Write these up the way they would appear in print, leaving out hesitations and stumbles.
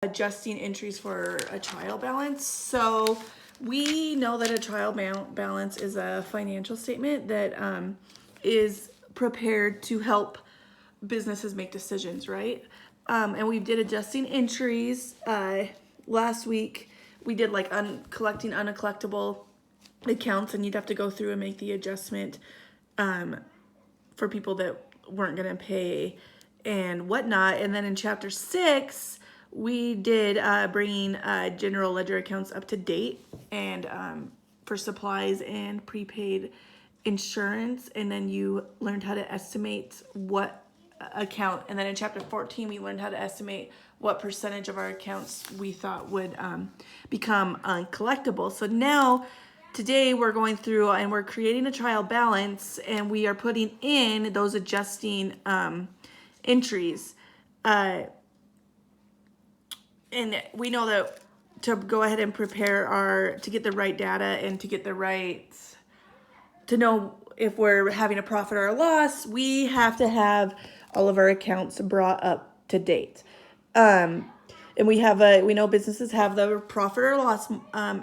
adjusting entries for a trial balance. So we know that a trial balance is a financial statement that is prepared to help businesses make decisions, right? And we did adjusting entries last week. We did like collecting uncollectible accounts, and you'd have to go through and make the adjustment for people that weren't going to pay and whatnot. And then in chapter 6, we did bringing general ledger accounts up to date and for supplies and prepaid insurance. And then you learned how to estimate what account. And then in chapter 14, we learned how to estimate what percentage of our accounts we thought would become uncollectible. So now, today we're going through and we're creating a trial balance, and we are putting in those adjusting entries. And we know that to go ahead and prepare to get the right data and to get the right, to know if we're having a profit or a loss, we have to have all of our accounts brought up to date. And we know businesses have the profit or loss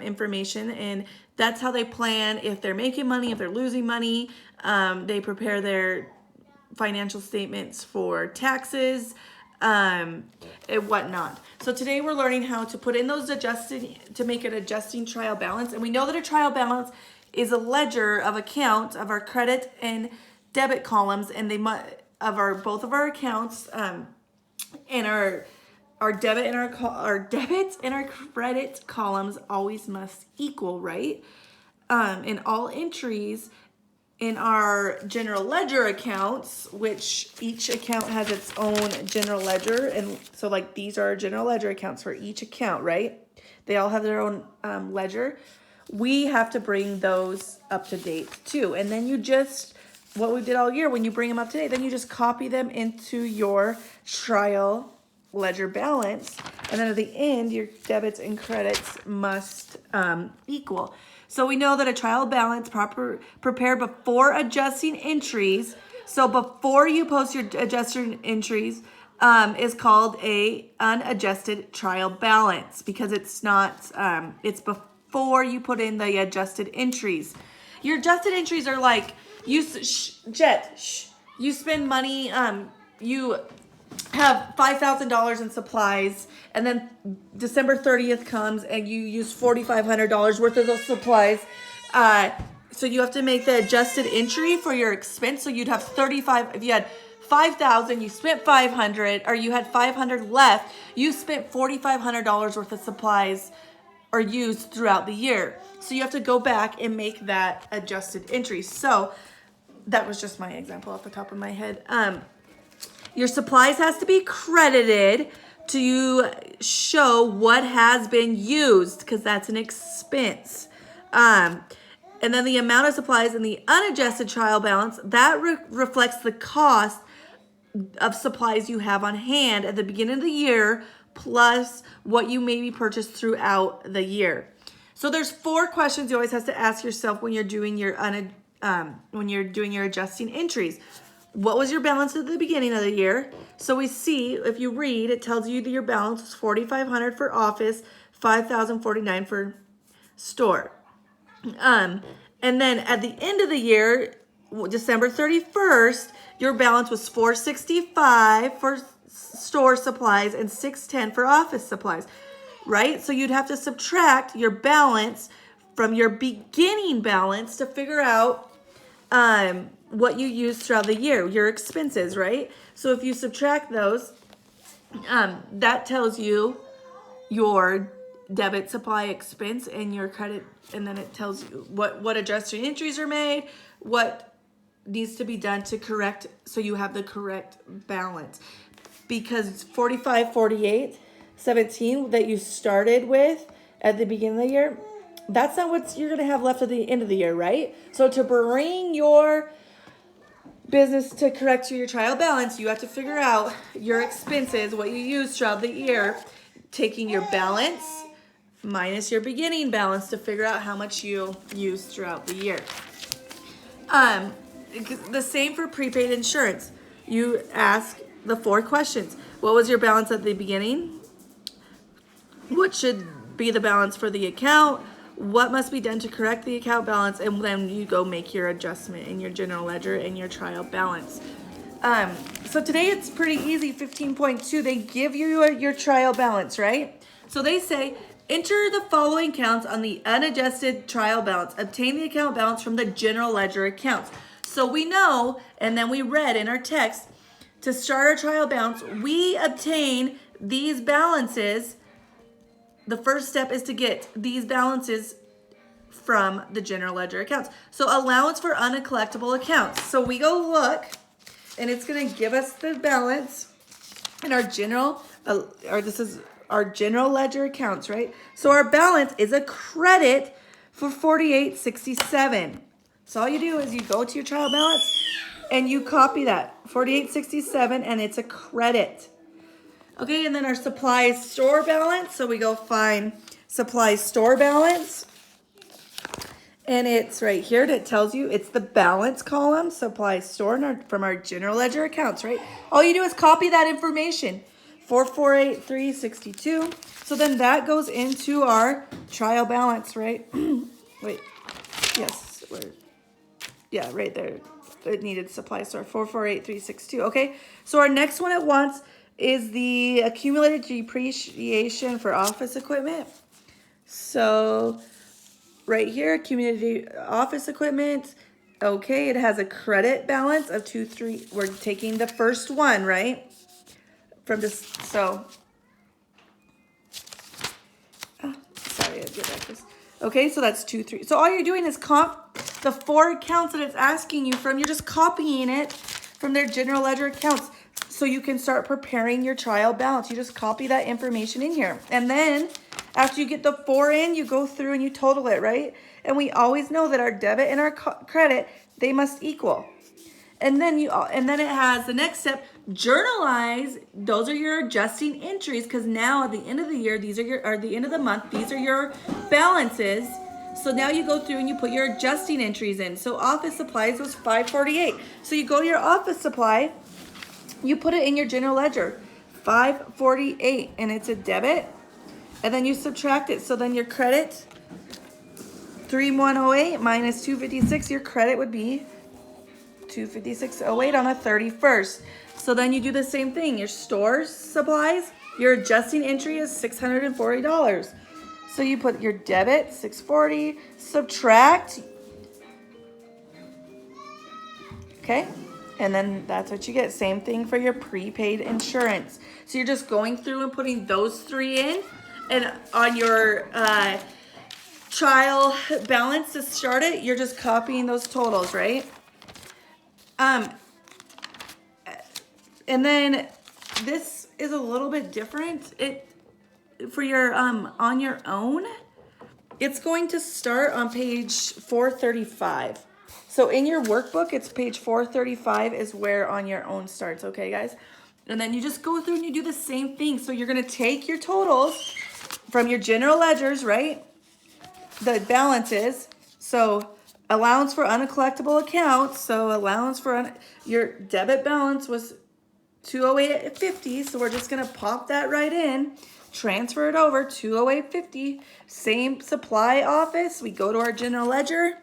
information, and that's how they plan if they're making money, if they're losing money. They prepare their financial statements for taxes and whatnot. So today we're learning how to put in those to make an adjusting trial balance. And we know that a trial balance is a ledger of account of our credit and debit columns, and both of our accounts and our debit and our debit and our credit columns always must equal, right? And all entries in our general ledger accounts, which each account has its own general ledger. And so like these are general ledger accounts for each account, right? They all have their own ledger. We have to bring those up to date too. And then what we did all year, when you bring them up to date, then you just copy them into your trial ledger balance. And then at the end, your debits and credits must equal. So we know that a trial balance prepared before adjusting entries. So before you post your adjusted entries is called a unadjusted trial balance, because it's not, it's before you put in the adjusted entries. Your adjusted entries are like, you spend money, you have $5,000 in supplies, and then December 30th comes and you use $4,500 worth of those supplies. So you have to make the adjusted entry for your expense. So you'd have 35, if you had 5,000, you spent 500, or you had 500 left, you spent $4,500 worth of supplies or used throughout the year. So you have to go back and make that adjusted entry. So that was just my example off the top of my head. Your supplies has to be credited to show what has been used, because that's an expense. And then the amount of supplies in the unadjusted trial balance, that reflects the cost of supplies you have on hand at the beginning of the year, plus what you maybe purchased throughout the year. So there's 4 questions you always have to ask yourself when you're doing your adjusting entries. What was your balance at the beginning of the year? So we see, if you read, it tells you that your balance was $4,500 for office, $5,049 for store. And then at the end of the year, December 31st, your balance was $465 for store supplies and $610 for office supplies, right? So you'd have to subtract your balance from your beginning balance to figure out what you use throughout the year, your expenses, right? So if you subtract those, that tells you your debit supply expense and your credit, and then it tells you what adjusted entries are made, what needs to be done to correct, so you have the correct balance. Because 45, 48, 17 that you started with at the beginning of the year, that's not what you're going to have left at the end of the year, right? So to bring your business to correct your trial balance, you have to figure out your expenses, what you use throughout the year, taking your balance minus your beginning balance to figure out how much you use throughout the year. The same for prepaid insurance. You ask the 4 questions. What was your balance at the beginning? what should be the balance for the account, what must be done to correct the account balance, and then you go make your adjustment in your general ledger and your trial balance. So today it's pretty easy. 15.2, they give you your trial balance, right? So they say, enter the following counts on the unadjusted trial balance. Obtain the account balance from the general ledger accounts. So we know, and then we read in our text, to start our trial balance, we obtain these balances. The first step is to get these balances from the general ledger accounts. So allowance for uncollectible accounts. So we go look, and it's going to give us the balance in our general, this is our general ledger accounts, right? So our balance is a credit for $48.67. So all you do is you go to your trial balance and you copy that $48.67, and it's a credit. Okay, and then our supplies store balance. So we go find supplies store balance. And it's right here that tells you it's the balance column, supplies store from our general ledger accounts, right? All you do is copy that information, 448,362. So then that goes into our trial balance, right? Wait, yes, yeah, right there. It needed supply store, 448,362. Okay, so our next one it wants is the accumulated depreciation for office equipment. So right here, accumulated office equipment. Okay, it has a credit balance of 2,3. We're taking the first one, right? From this, so. Oh, sorry, I did like this. Okay, so that's 2,3. So all you're doing is the 4 accounts that it's asking you from. You're just copying it from their general ledger accounts, so you can start preparing your trial balance. You just copy that information in here, and then after you get the 4 in, you go through and you total it, right? And we always know that our debit and our credit, they must equal. And then it has the next step, journalize. Those are your adjusting entries, because now at the end of the year, the end of the month, these are your balances. So now you go through and you put your adjusting entries in. So office supplies was $548. So you go to your office supply, you put it in your general ledger, $548, and it's a debit. And then you subtract it. So then your credit, 3,108 minus 256, your credit would be 256.08 on a 31st. So then you do the same thing. Your stores supplies, your adjusting entry is $640. So you put your debit, 640, subtract. Okay? And then that's what you get. Same thing for your prepaid insurance. So you're just going through and putting those 3 in. And on your trial balance to start it, you're just copying those totals, right? And then this is a little bit different. For your on your own, it's going to start on page 435. So in your workbook, it's page 435 is where on your own starts, okay, guys? And then you just go through and you do the same thing. So you're going to take your totals from your general ledgers, right? The balances. So allowance for uncollectible accounts. So allowance for your debit balance was 208.50. So we're just going to pop that right in. Transfer it over, 208.50. Same supply office. We go to our general ledger.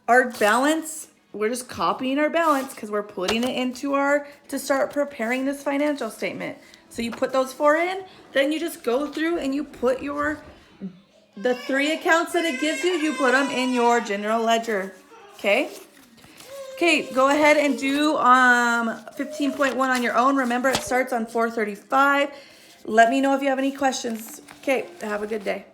Our balance, we're just copying our balance because we're putting it into to start preparing this financial statement. So you put those 4 in, then you just go through and you put the 3 accounts that it gives you put them in your general ledger, okay? Okay, go ahead and do 15.1 on your own. Remember, it starts on 435. Let me know if you have any questions. Okay, have a good day.